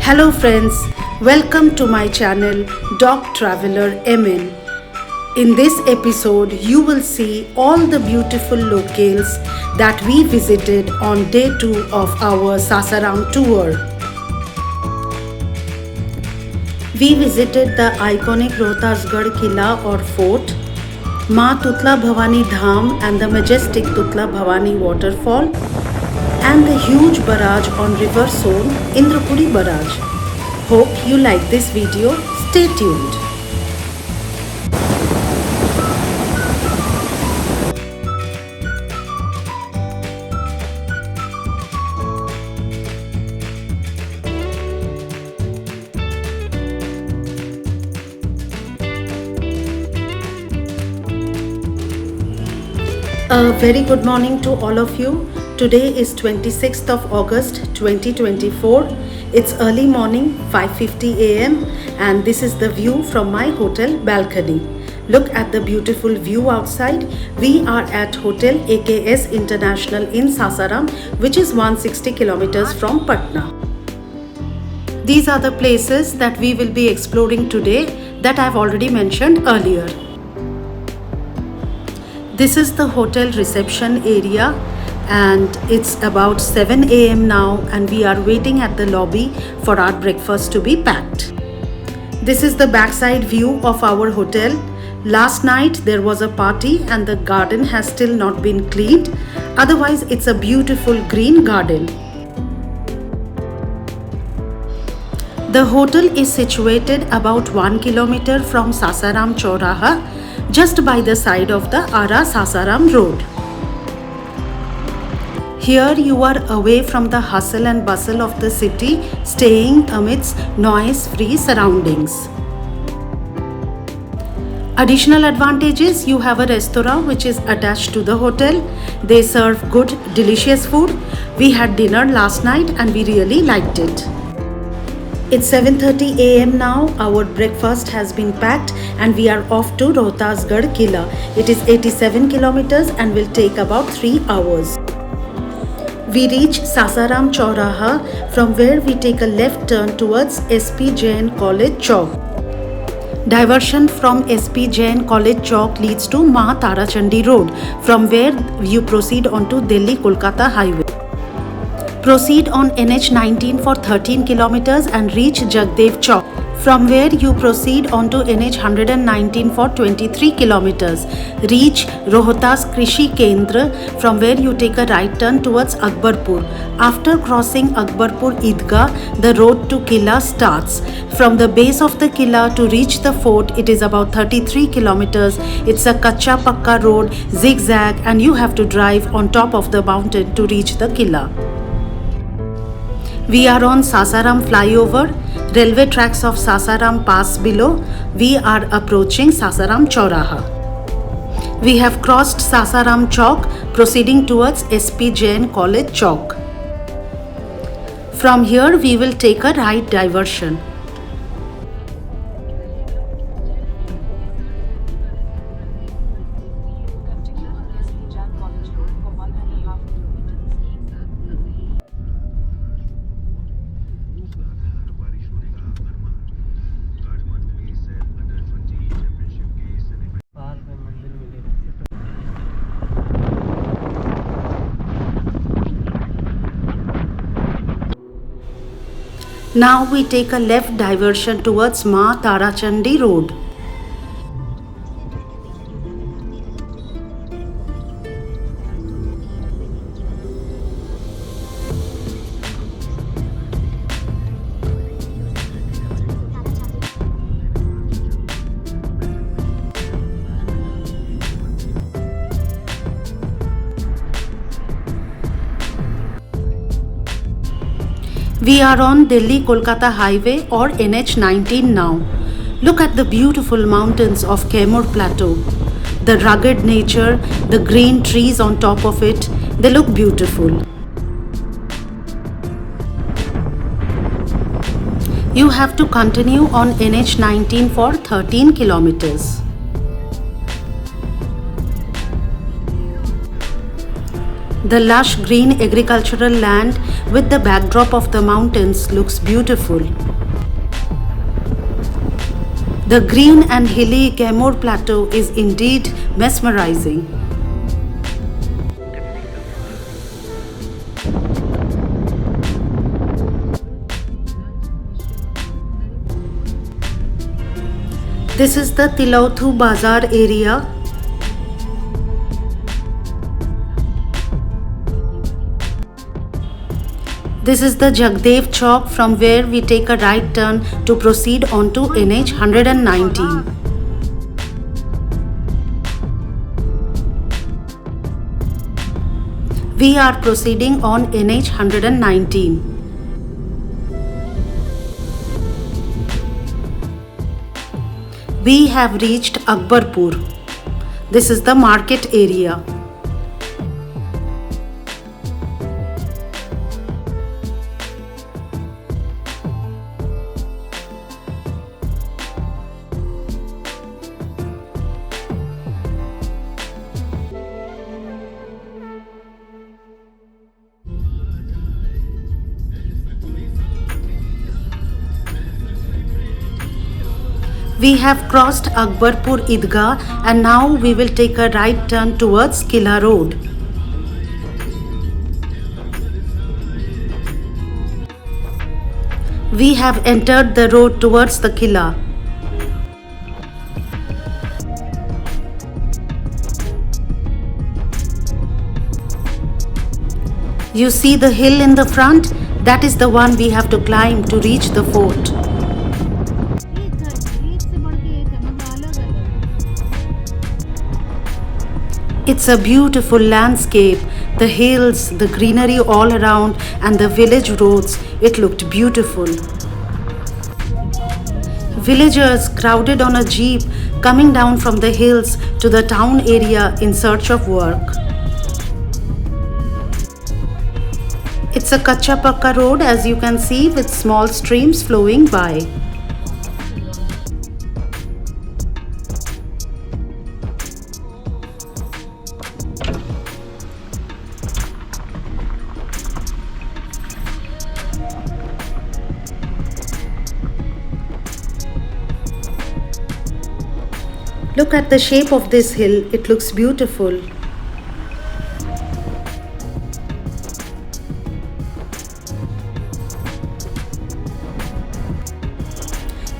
Hello friends, welcome to my channel Doctraveller MN. In this episode, you will see all the beautiful locales that we visited on day 2 of our Sasaram tour. We visited the iconic Rohtasgarh Killa or fort, Maa Tutla Bhawani Dham and the majestic Tutla Bhawani Waterfall, and the huge barrage on river zone Indrapuri Barrage. Hope you like this video. Stay tuned. A very good morning to all of you. Today is 26th of August 2024. It's early morning, 5:50 a.m. and this is the view from my hotel balcony. Look at the beautiful view outside. We are at Hotel AKS International in Sasaram, which is 160 kilometers from Patna. These are the places that we will be exploring today that I've already mentioned earlier. This is the hotel reception area and it's about 7 a.m. now and we are waiting at the lobby for our breakfast to be packed. This is the backside view of our hotel. Last night there was a party and the garden has still not been cleaned. Otherwise it's a beautiful green garden. The hotel is situated about 1 kilometer from Sasaram Chauraha, just by the side of the Ara Sasaram road. Here you are away from the hustle and bustle of the city, staying amidst noise-free surroundings. Additional advantages: you have a restaurant which is attached to the hotel. They serve good, delicious food. We had dinner last night and we really liked it. It's 7:30 a.m. now. Our breakfast has been packed and we are off to Rohtasgarh Killa. It is 87 kilometers and will take about 3 hours. We reach Sasaram Chauraha, from where we take a left turn towards SP Jain College Chowk. Diversion from SP Jain College Chowk leads to Maa Tarachandi Road, from where you proceed onto Delhi-Kolkata Highway. Proceed on NH 19 for 13 kilometers and reach Jagdev Chowk, from where you proceed onto NH 119 for 23 kilometers. Reach Rohtas Krishi Kendra, from where you take a right turn towards Akbarpur. After crossing Akbarpur Idgah, the road to Killa starts. From the base of the Killa to reach the fort, it is about 33 kilometers. It's a kacha pakka road, zigzag, and you have to drive on top of the mountain to reach the Killa. We are on Sasaram flyover. Railway tracks of Sasaram pass below. We are approaching Sasaram Chauraha. We have crossed Sasaram Chowk, proceeding towards SP Jain College Chowk. From here we will take a right diversion. Now we take a left diversion towards Maa Tarachandi Road. We are on Delhi-Kolkata Highway or NH 19 now. Look at the beautiful mountains of Kaimur Plateau. The rugged nature, the green trees on top of it, they look beautiful. You have to continue on NH 19 for 13 kilometers. The lush green agricultural land with the backdrop of the mountains looks beautiful. The green and hilly Kaimur plateau is indeed mesmerizing. This is the Tilautu Bazaar area. This is the Jagdev Chowk, from where we take a right turn to proceed on to NH 119. We are proceeding on NH 119. We have reached Akbarpur. This is the market area. We have crossed Akbarpur Idgah and now we will take a right turn towards Kila Road. We have entered the road towards the Kila. You see the hill in the front? That is the one we have to climb to reach the fort. It's a beautiful landscape, the hills, the greenery all around and the village roads. It looked beautiful. Villagers crowded on a jeep coming down from the hills to the town area in search of work. It's a kacha pakka road, as you can see, with small streams flowing by. Look at the shape of this hill, it looks beautiful.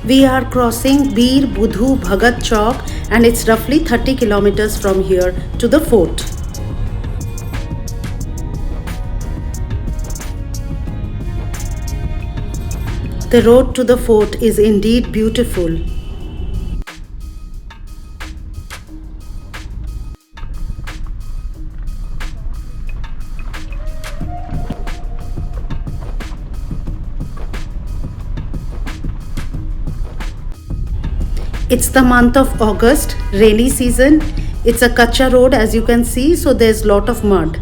We are crossing Bir Budhu Bhagat Chowk and it's roughly 30 kilometers from here to the fort. The road to the fort is indeed beautiful. It's the month of August, rainy season. It's a kacha road, as you can see, so there's lot of mud.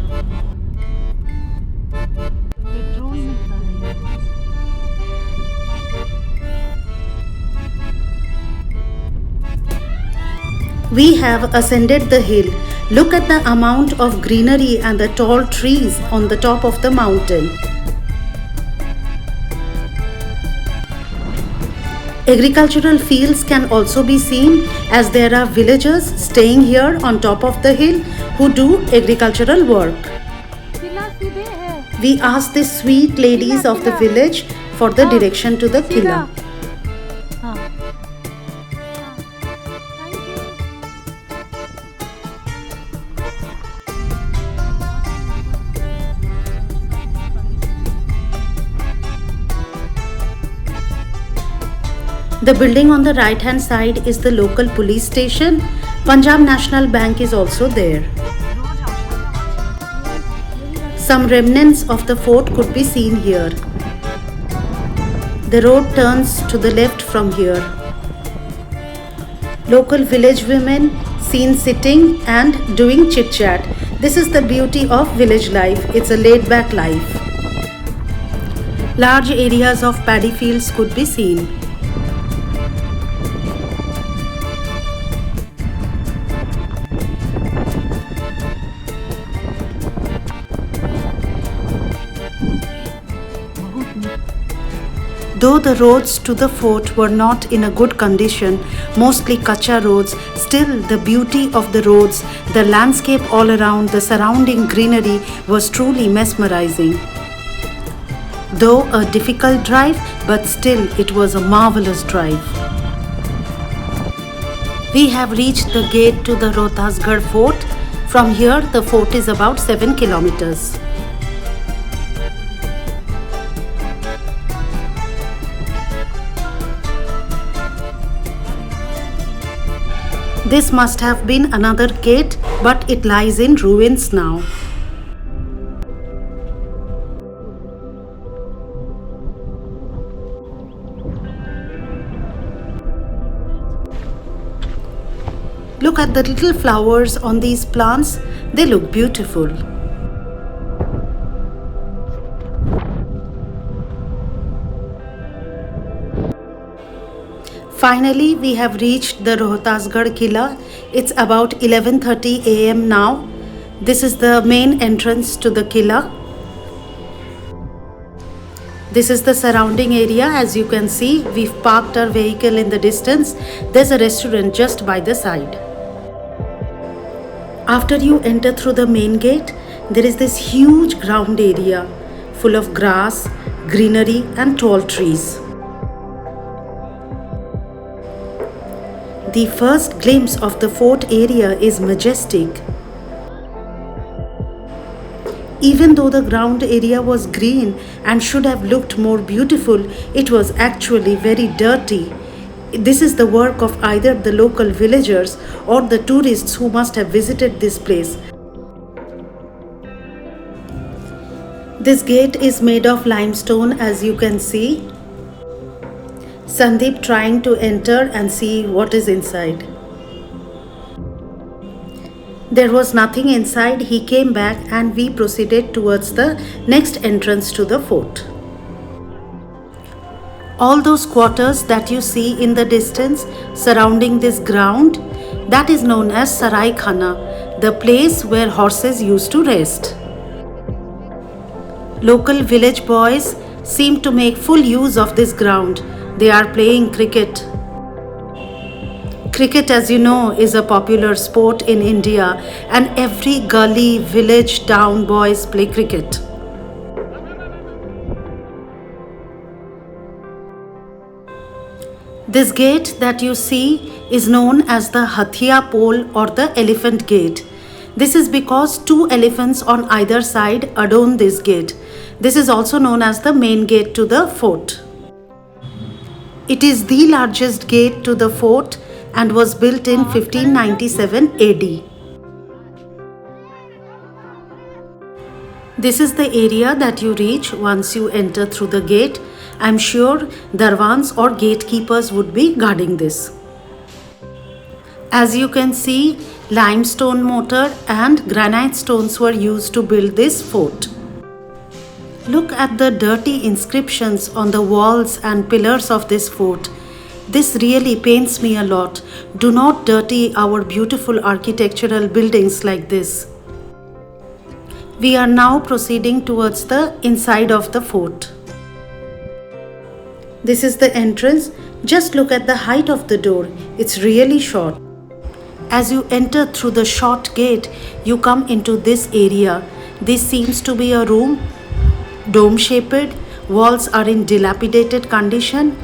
We have ascended the hill. Look at the amount of greenery and the tall trees on the top of the mountain. Agricultural fields can also be seen, as there are villagers staying here on top of the hill who do agricultural work. We asked the sweet ladies of the village for the direction to the Kila. The building on the right hand side is the local police station. Punjab National Bank is also there. Some remnants of the fort could be seen here. The road turns to the left from here. Local village women seen sitting and doing chit chat. This is the beauty of village life. It's a laid back life. Large areas of paddy fields could be seen. Though the roads to the fort were not in a good condition, mostly kacha roads, still the beauty of the roads, the landscape all around, the surrounding greenery was truly mesmerizing. Though a difficult drive, but still it was a marvelous drive. We have reached the gate to the Rohtasgarh fort. From here, the fort is about 7 kilometers. This must have been another gate, but it lies in ruins now. Look at the little flowers on these plants. They look beautiful. Finally, we have reached the Rohtasgarh Killa. It's about 11:30 a.m. now. This is the main entrance to the Killa. This is the surrounding area. As you can see, we've parked our vehicle in the distance. There's a restaurant just by the side. After you enter through the main gate, there is this huge ground area full of grass, greenery and tall trees. The first glimpse of the fort area is majestic. Even though the ground area was green and should have looked more beautiful, it was actually very dirty. This is the work of either the local villagers or the tourists who must have visited this place. This gate is made of limestone, as you can see. Sandeep trying to enter and see what is inside. There was nothing inside. He came back and we proceeded towards the next entrance to the fort. All those quarters that you see in the distance surrounding this ground, that is known as Sarai Khana, the place where horses used to rest. Local village boys seem to make full use of this ground. They are playing cricket. Cricket, as you know, is a popular sport in India, and every gully, village, town boys play cricket. This gate that you see is known as the Hathiya Pole or the Elephant Gate. This is because 2 elephants on either side adorn this gate. This is also known as the main gate to the fort. It is the largest gate to the fort and was built in 1597 AD. This is the area that you reach once you enter through the gate. I'm sure darwans or gatekeepers would be guarding this. As you can see, limestone mortar and granite stones were used to build this fort. Look at the dirty inscriptions on the walls and pillars of this fort. This really pains me a lot. Do not dirty our beautiful architectural buildings like this. We are now proceeding towards the inside of the fort. This is the entrance. Just look at the height of the door. It's really short. As you enter through the short gate, you come into this area. This seems to be a room, dome-shaped. Walls are in dilapidated condition.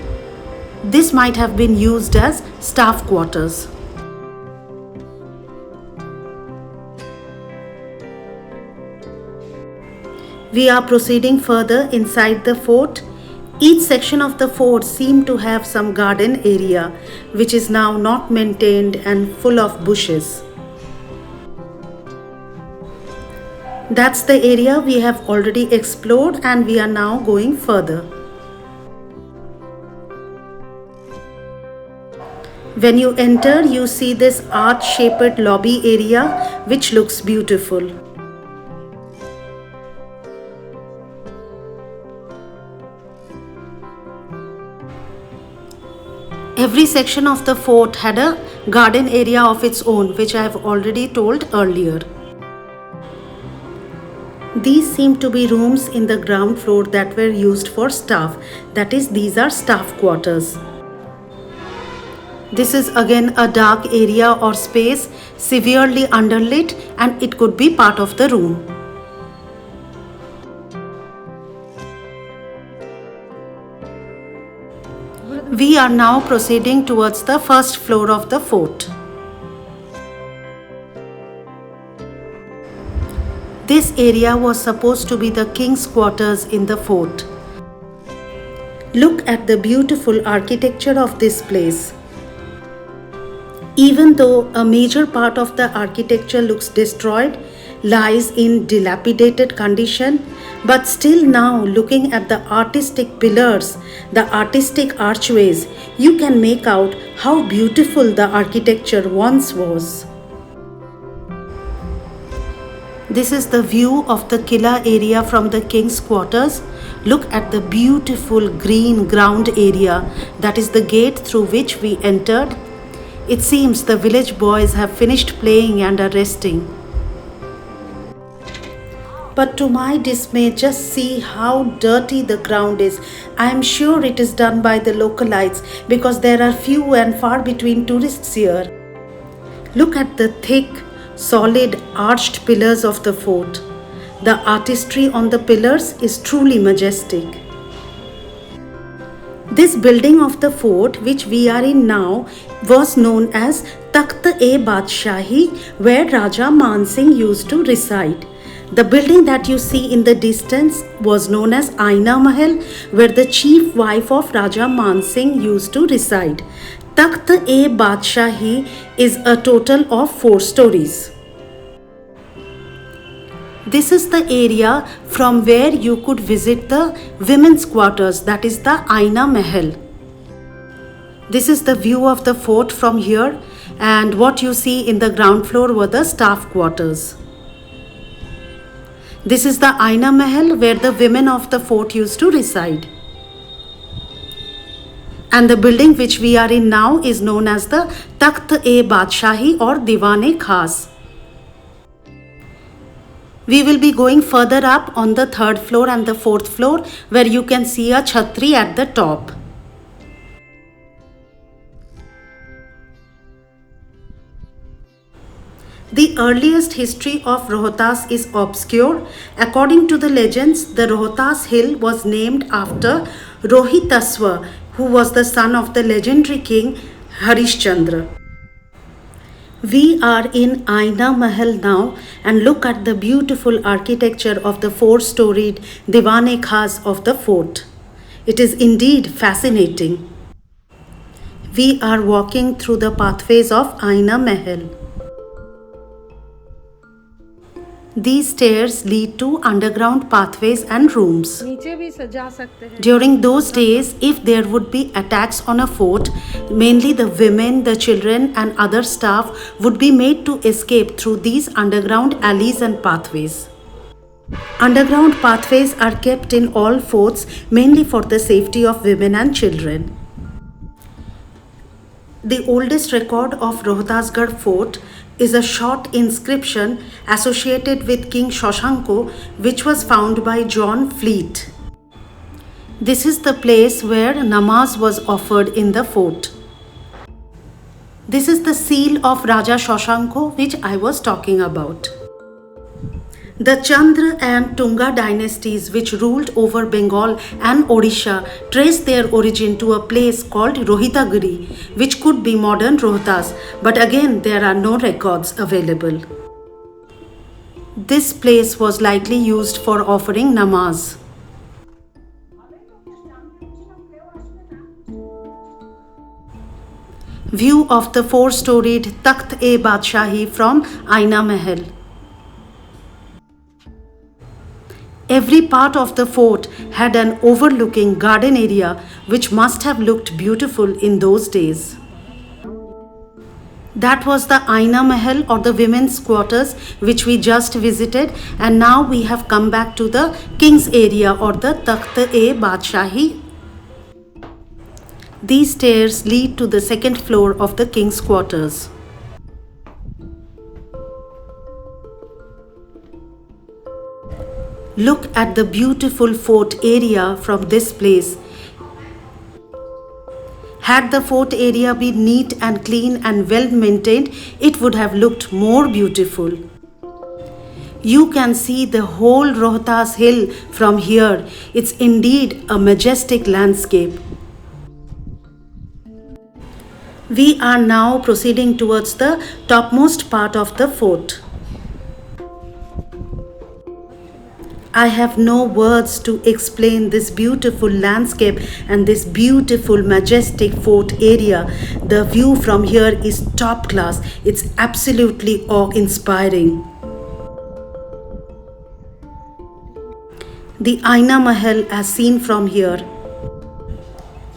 This might have been used as staff quarters. We are proceeding further inside the fort. Each section of the fort seemed to have some garden area, which is now not maintained and full of bushes. That's the area we have already explored and we are now going further. When you enter, you see this arch-shaped lobby area which looks beautiful. Every section of the fort had a garden area of its own, which I have already told earlier. These seem to be rooms in the ground floor that were used for staff. That is, these are staff quarters. This is again a dark area or space, severely underlit, and it could be part of the room. We are now proceeding towards the first floor of the fort. This area was supposed to be the king's quarters in the fort. Look at the beautiful architecture of this place. Even though a major part of the architecture looks destroyed, lies in dilapidated condition, but still now looking at the artistic pillars, the artistic archways, you can make out how beautiful the architecture once was. This is the view of the Killa area from the king's quarters. Look at the beautiful green ground area. That is the gate through which we entered. It seems the village boys have finished playing and are resting. But to my dismay, just see how dirty the ground is. I am sure it is done by the localites because there are few and far between tourists here. Look at the thick, solid, arched pillars of the fort. The artistry on the pillars is truly majestic. This building of the fort, which we are in now, was known as Takht-e-Badshahi, where Raja Man Singh used to reside. The building that you see in the distance was known as Aina Mahal, where the chief wife of Raja Man Singh used to reside. Takht-e-Badshahi is a total of 4 stories. This is the area from where you could visit the women's quarters, that is the Aina Mahal. This is the view of the fort from here, and what you see in the ground floor were the staff quarters. This is the Aina Mahal where the women of the fort used to reside. And the building which we are in now is known as the Takht-e-Badshahi or Diwan-e-Khas. We will be going further up on the 3rd floor and the 4th floor where you can see a chhatri at the top. The earliest history of Rohtas is obscure. According to the legends, the Rohtas hill was named after Rohitasva, who was the son of the legendary king Harishchandra. We are in Aina Mahal now and look at the beautiful architecture of the 4-storied Diwan-e-Khas of the fort. It is indeed fascinating. We are walking through the pathways of Aina Mahal. These stairs lead to underground pathways and rooms. During those days, if there would be attacks on a fort, mainly the women, the children and other staff would be made to escape through these underground alleys and pathways. Underground pathways are kept in all forts mainly for the safety of women and children. The oldest record of Rohtasgarh fort is a short inscription associated with King Shoshanko, which was found by John Fleet. This is the place where namaz was offered in the fort. This is the seal of Raja Shoshanko, which I was talking about. The Chandra and Tunga dynasties, which ruled over Bengal and Odisha, trace their origin to a place called Rohtasgarh, which could be modern Rohtas, but again there are no records available. This place was likely used for offering namaz. View of the 4-storied Takht-e-Badshahi from Aina Mahal. Every part of the fort had an overlooking garden area which must have looked beautiful in those days. That was the Aina Mahal or the women's quarters which we just visited, and now we have come back to the king's area or the Takht-e-Badshahi. These stairs lead to the 2nd floor of the king's quarters. Look at the beautiful fort area from this place. Had the fort area been neat and clean and well maintained, it would have looked more beautiful. You can see the whole Rohtas hill from here. It's indeed a majestic landscape. We are now proceeding towards the topmost part of the fort. I have no words to explain this beautiful landscape and this beautiful majestic fort area. The view from here is top class. It's absolutely awe-inspiring. The Aina Mahal as seen from here.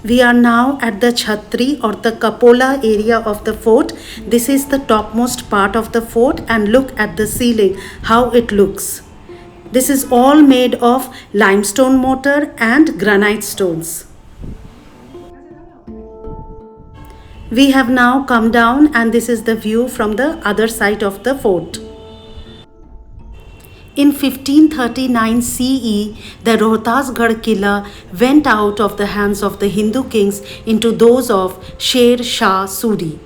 We are now at the Chhatri or the Kapola area of the fort. This is the topmost part of the fort, and look at the ceiling, how it looks. This is all made of limestone mortar and granite stones. We have now come down, and this is the view from the other side of the fort. In 1539 CE, the Rohtasgarh Killa went out of the hands of the Hindu kings into those of Sher Shah Suri.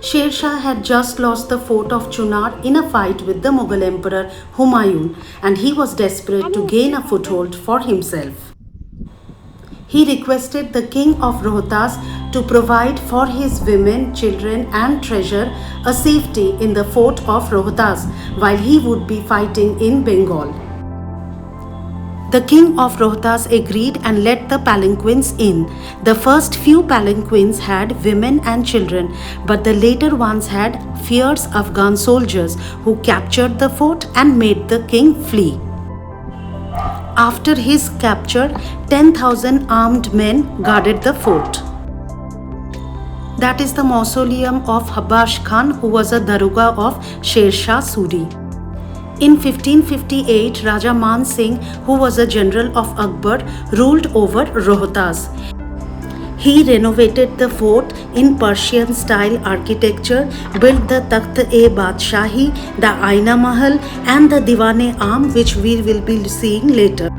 Sher Shah had just lost the fort of Chunar in a fight with the Mughal Emperor Humayun, and he was desperate to gain a foothold for himself. He requested the king of Rohtas to provide for his women, children and treasure a safety in the fort of Rohtas while he would be fighting in Bengal. The king of Rohtas agreed and let the palanquins in. The first few palanquins had women and children, but the later ones had fierce Afghan soldiers who captured the fort and made the king flee. After his capture, 10,000 armed men guarded the fort. That is the mausoleum of Habash Khan, who was a daroga of Sher Shah Suri. In 1558, Raja Man Singh, who was a general of Akbar, ruled over Rohtas. He renovated the fort in Persian style architecture, built the Takht-e-Badshahi, the Aina Mahal and the Diwan-e-Am, which we will be seeing later.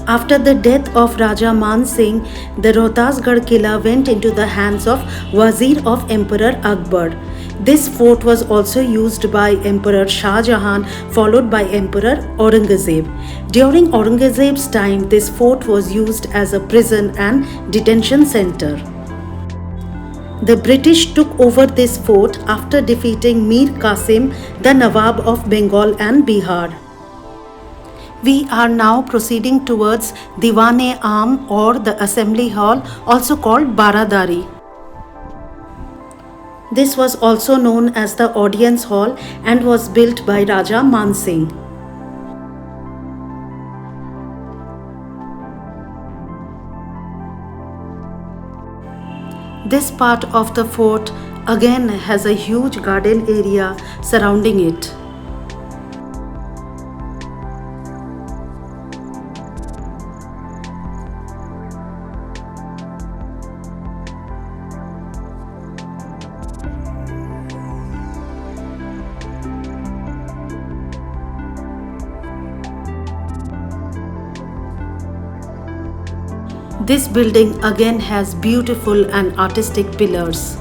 After the death of Raja Man Singh, the Rohtasgarh Killa went into the hands of Wazir of Emperor Akbar. This fort was also used by Emperor Shah Jahan, followed by Emperor Aurangzeb. During Aurangzeb's time, this fort was used as a prison and detention center. The British took over this fort after defeating Mir Qasim, the Nawab of Bengal and Bihar. We are now proceeding towards Diwan-e-Am, or the Assembly Hall, also called Baradari. This was also known as the Audience Hall and was built by Raja Man Singh. This part of the fort again has a huge garden area surrounding it. This building again has beautiful and artistic pillars.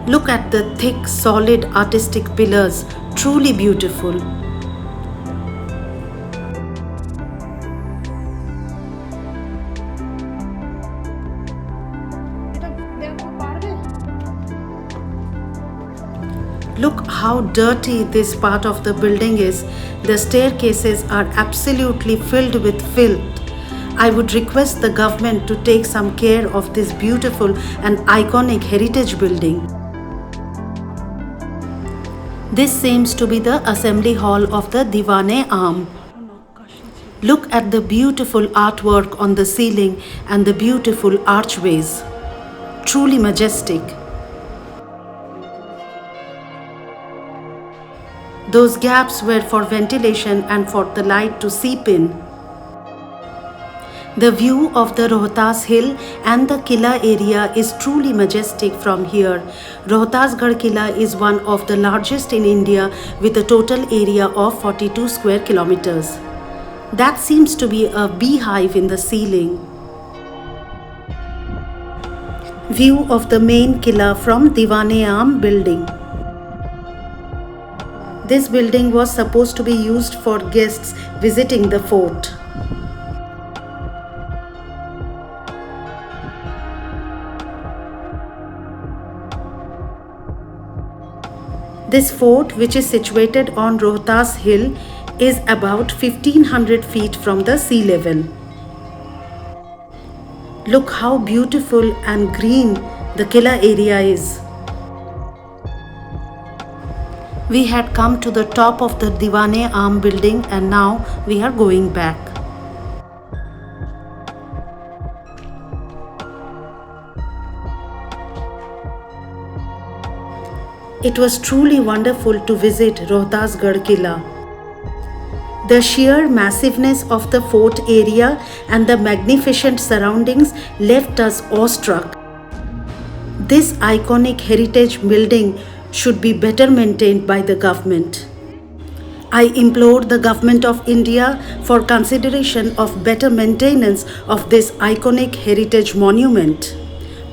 Look at the thick, solid artistic pillars, truly beautiful. Look how dirty this part of the building is. The staircases are absolutely filled with filth. I would request the government to take some care of this beautiful and iconic heritage building. This seems to be the Assembly Hall of the Diwan-e-Am. Look at the beautiful artwork on the ceiling and the beautiful archways. Truly majestic. Those gaps were for ventilation and for the light to seep in. The view of the Rohtas hill and the Killa area is truly majestic from here. Rohtasgarh Killa is one of the largest in India with a total area of 42 square kilometers. That seems to be a beehive in the ceiling. View of the main Killa from Diwane building. This building was supposed to be used for guests visiting the fort. This fort, which is situated on Rohtas hill, is about 1500 feet from the sea level. Look how beautiful and green the Killa area is. We had come to the top of the Diwane building and now we are going back. It was truly wonderful to visit Rohtasgarh Killa. The sheer massiveness of the fort area and the magnificent surroundings left us awestruck. This iconic heritage building should be better maintained by the government. I implore the Government of India for consideration of better maintenance of this iconic heritage monument.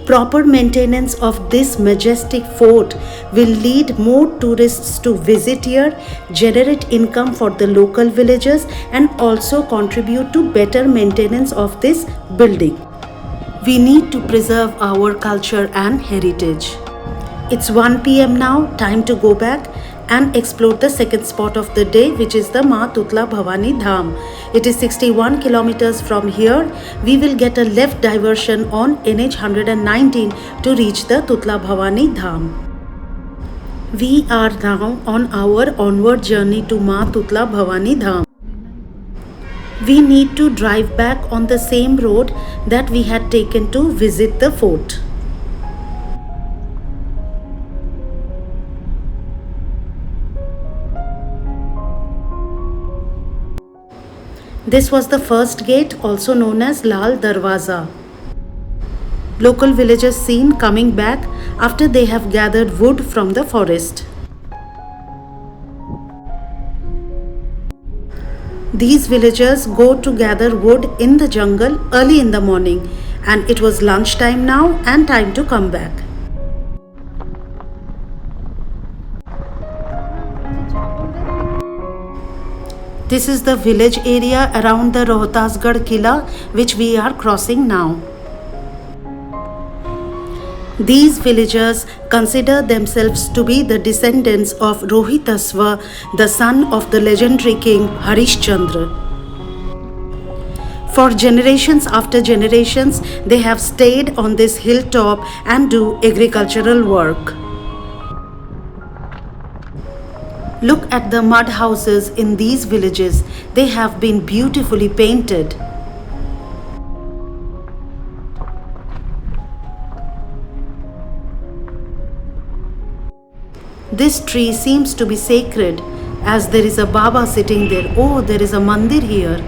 Proper maintenance of this majestic fort will lead more tourists to visit here, generate income for the local villagers, and also contribute to better maintenance of this building. We need to preserve our culture and heritage. It's 1 p.m. now, time to go back and explore the second spot of the day, which is the Maa Tutla Bhawani Dham. It is 61 kilometers from here. We will get a left diversion on NH 119 to reach the Tutla Bhawani Dham. We are now on our onward journey to Maa Tutla Bhawani Dham. We need to drive back on the same road that we had taken to visit the fort. This was the first gate, also known as Lal Darwaza. Local villagers seen coming back after they have gathered wood from the forest. These villagers go to gather wood in the jungle early in the morning, and it was lunchtime now and time to come back. This is the village area around the Rohtasgarh Killa, which we are crossing now. These villagers consider themselves to be the descendants of Rohtasgarh, the son of the legendary king Harishchandra. For generations after generations, they have stayed on this hilltop and do agricultural work. Look at the mud houses in these villages. They have been beautifully painted. This tree seems to be sacred as there is a Baba sitting there. Oh, there is a mandir here.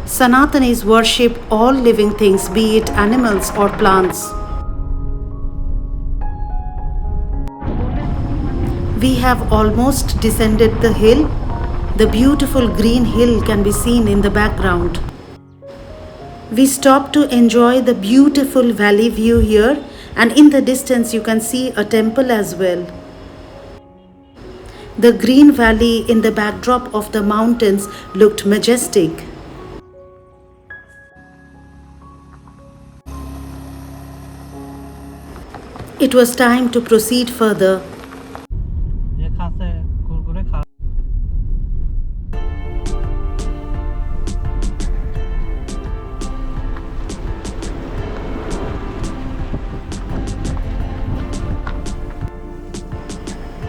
Sanatanis worship all living things, be it animals or plants. We have almost descended the hill. The beautiful green hill can be seen in the background. We stopped to enjoy the beautiful valley view here, and in the distance you can see a temple as well. The green valley in the backdrop of the mountains looked majestic. It was time to proceed further.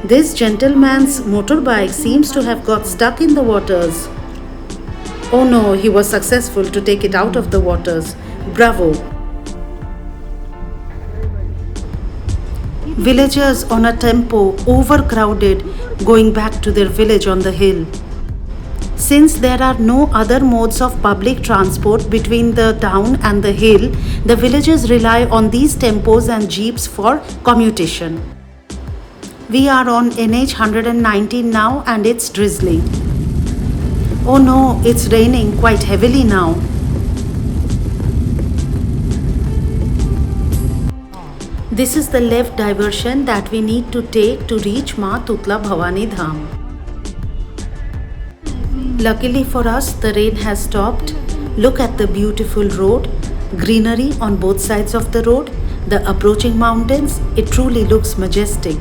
This gentleman's motorbike seems to have got stuck in the waters. Oh no, he was successful to take it out of the waters. Bravo! Villagers on a tempo, overcrowded, going back to their village on the hill. Since there are no other modes of public transport between the town and the hill, the villagers rely on these tempos and jeeps for commutation. We are on NH 119 now and it's drizzling. Oh no, it's raining quite heavily now. This is the left diversion that we need to take to reach Maa Tutla Bhawani Dham. Luckily for us, the rain has stopped. Look at the beautiful road, greenery on both sides of the road, the approaching mountains. It truly looks majestic.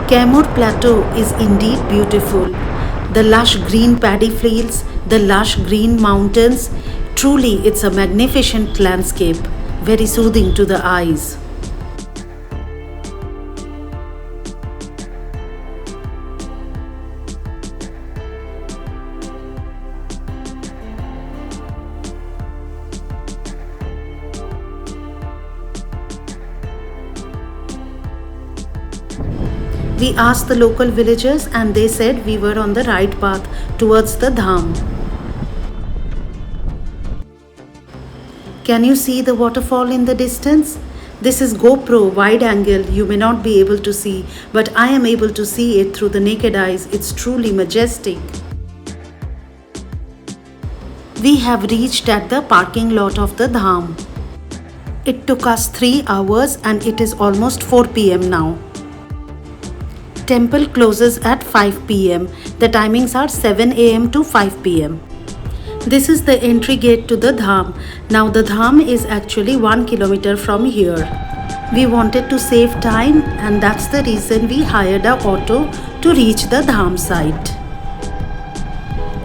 Kaimur Plateau is indeed beautiful. The lush green paddy fields, the lush green mountains. Truly, it's a magnificent landscape, very soothing to the eyes. We asked the local villagers and they said we were on the right path towards the Dham. Can you see the waterfall in the distance? This is GoPro wide angle, you may not be able to see, but I am able to see it through the naked eyes. It's truly majestic. We have reached at the parking lot of the Dham. It took us 3 hours and it is almost 4 p.m. now. Temple closes at 5 p.m. The timings are 7 a.m. to 5 p.m. This is the entry gate to the Dham. Now the Dham is actually 1 kilometer from here. We wanted to save time and that's the reason we hired an auto to reach the Dham site.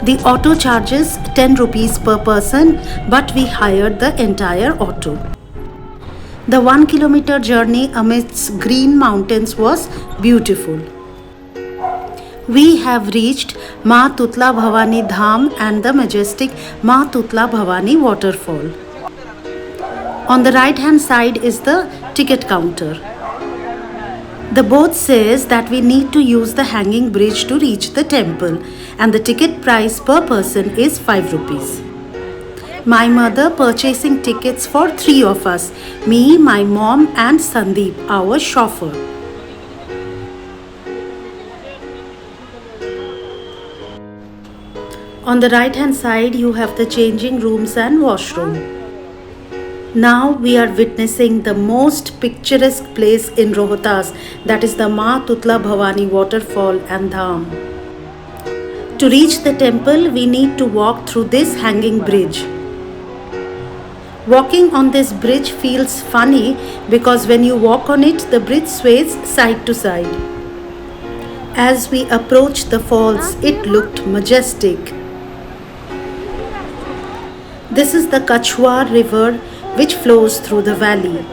The auto charges 10 rupees per person, but we hired the entire auto. The 1 kilometer journey amidst green mountains was beautiful. We have reached Maa Tutla Bhawani Dham and the majestic Maa Tutla Bhawani Waterfall. On the right hand side is the ticket counter. The board says that we need to use the hanging bridge to reach the temple and the ticket price per person is 5 rupees. My mother purchasing tickets for 3 of us, me, my mom and Sandeep, our chauffeur. On the right hand side you have the changing rooms and washroom. Now we are witnessing the most picturesque place in Rohtas, that is the Maa Tutla Bhawani Waterfall and Dham. To reach the temple we need to walk through this hanging bridge. Walking on this bridge feels funny because when you walk on it the bridge sways side to side. As we approached the falls it looked majestic. This is the Kachwar river which flows through the valley.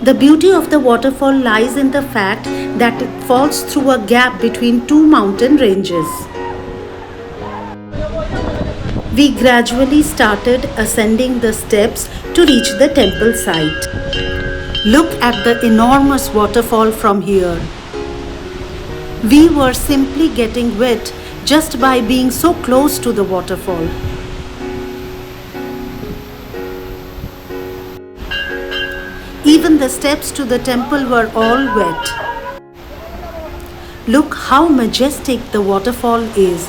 The beauty of the waterfall lies in the fact that it falls through a gap between 2 mountain ranges. We gradually started ascending the steps to reach the temple site. Look at the enormous waterfall from here. We were simply getting wet just by being so close to the waterfall. Even the steps to the temple were all wet. Look how majestic the waterfall is.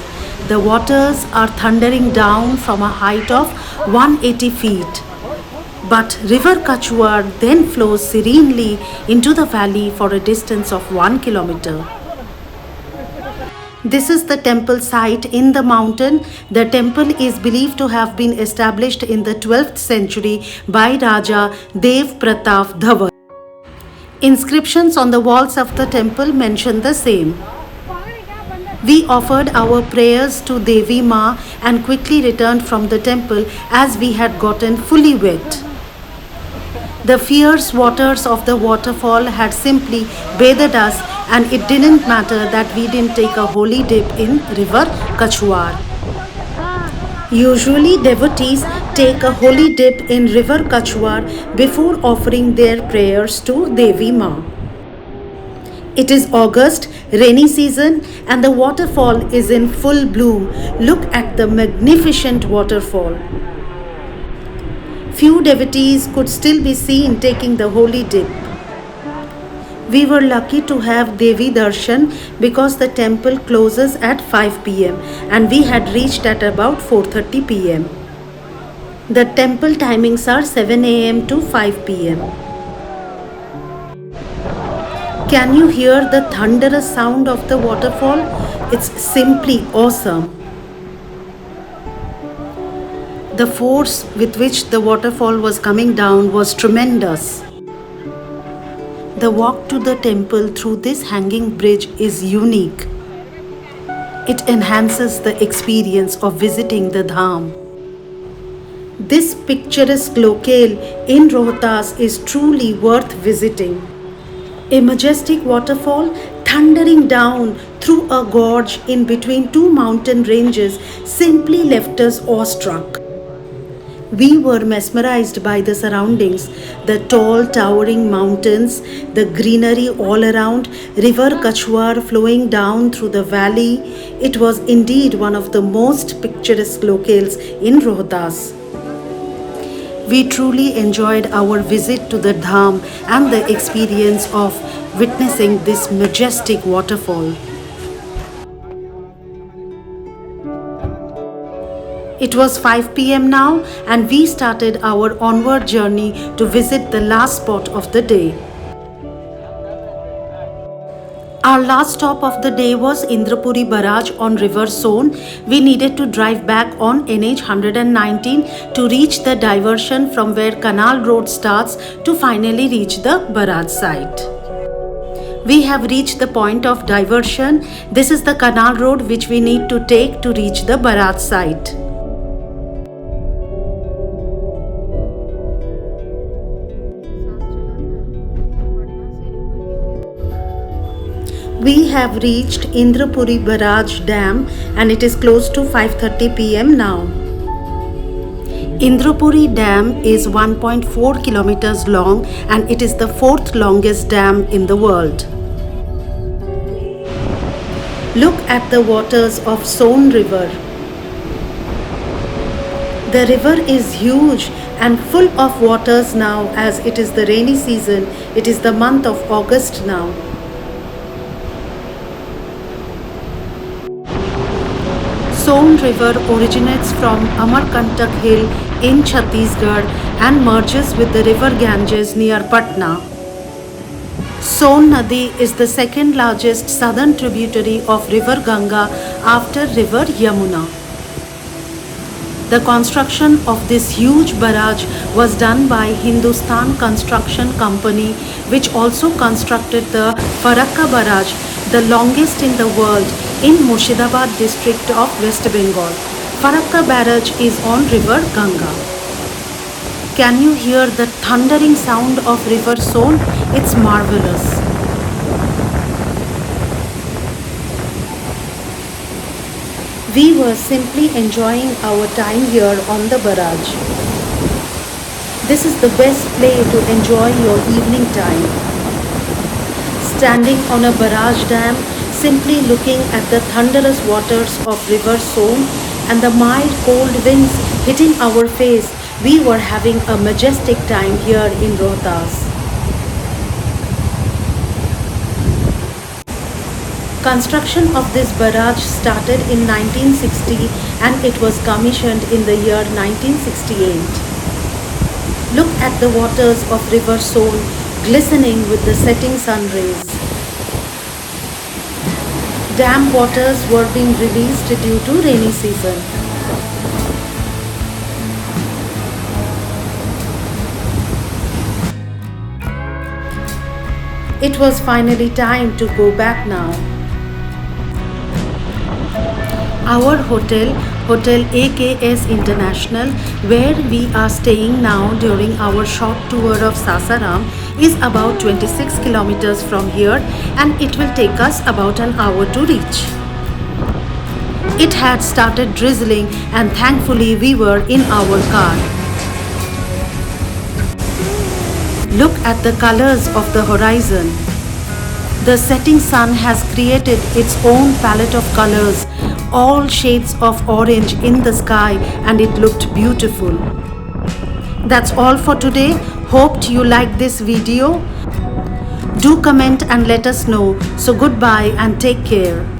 The waters are thundering down from a height of 180 feet. But River Kachwar then flows serenely into the valley for a distance of 1 kilometer. This is the temple site in the mountain. The temple is believed to have been established in the 12th century by Raja Dev Pratap Dhawan. Inscriptions on the walls of the temple mention the same. We offered our prayers to Devi Ma and quickly returned from the temple as we had gotten fully wet. The fierce waters of the waterfall had simply bathed us and it didn't matter that we didn't take a holy dip in River Kachwar. Usually devotees take a holy dip in river Kachwar before offering their prayers to Devi Maa. It is August, rainy season, and the waterfall is in full bloom. Look at the magnificent waterfall. Few devotees could still be seen taking the holy dip. We were lucky to have Devi Darshan because the temple closes at 5 pm and we had reached at about 4:30 pm. The temple timings are 7 am to 5 pm. Can you hear the thunderous sound of the waterfall? It's simply awesome. The force with which the waterfall was coming down was tremendous. The walk to the temple through this hanging bridge is unique. It enhances the experience of visiting the Dham. This picturesque locale in Rohtas is truly worth visiting. A majestic waterfall thundering down through a gorge in between two mountain ranges simply left us awestruck. We were mesmerized by the surroundings, the tall towering mountains, the greenery all around, river Kachwar flowing down through the valley. It was indeed one of the most picturesque locales in Rohtas. We truly enjoyed our visit to the Dham and the experience of witnessing this majestic waterfall. It was 5 pm now and we started our onward journey to visit the last spot of the day. Our last stop of the day was Indrapuri Barrage on River Son. We needed to drive back on NH 119 to reach the diversion from where Canal Road starts to finally reach the barrage site. We have reached the point of diversion. This is the Canal Road which we need to take to reach the barrage site. We have reached Indrapuri Barrage Dam and it is close to 5:30 pm now. Indrapuri Dam is 1.4 kilometers long and it is the fourth longest dam in the world. Look at the waters of Son River. The river is huge and full of waters now as it is the rainy season. It is the month of August now. Son River originates from Amarkantak Hill in Chhattisgarh and merges with the river Ganges near Patna. Son Nadi is the second largest southern tributary of river Ganga after river Yamuna. The construction of this huge barrage was done by Hindustan Construction Company, which also constructed the Farakka Barrage, the longest in the world, in Murshidabad district of West Bengal. Farakka Barrage is on river Ganga. Can you hear the thundering sound of river Son? It's marvelous. We were simply enjoying our time here on the barrage. This is the best place to enjoy your evening time. Standing on a barrage dam, simply looking at the thunderous waters of river Son and the mild cold winds hitting our face, we were having a majestic time here in Rohtas. Construction of this barrage started in 1960 and it was commissioned in the year 1968. Look at the waters of river Son glistening with the setting sun rays. Dam waters were being released due to rainy season. It was finally time to go back now. Our hotel, Hotel AKS International, where we are staying now during our short tour of Sasaram, is about 26 kilometers from here and it will take us about an hour to reach. It had started drizzling and thankfully we were in our car. Look at the colors of the horizon. The setting sun has created its own palette of colors, all shades of orange in the sky, and it looked beautiful. That's all for today. Hoped you liked this video. Do comment and let us know. So goodbye and take care.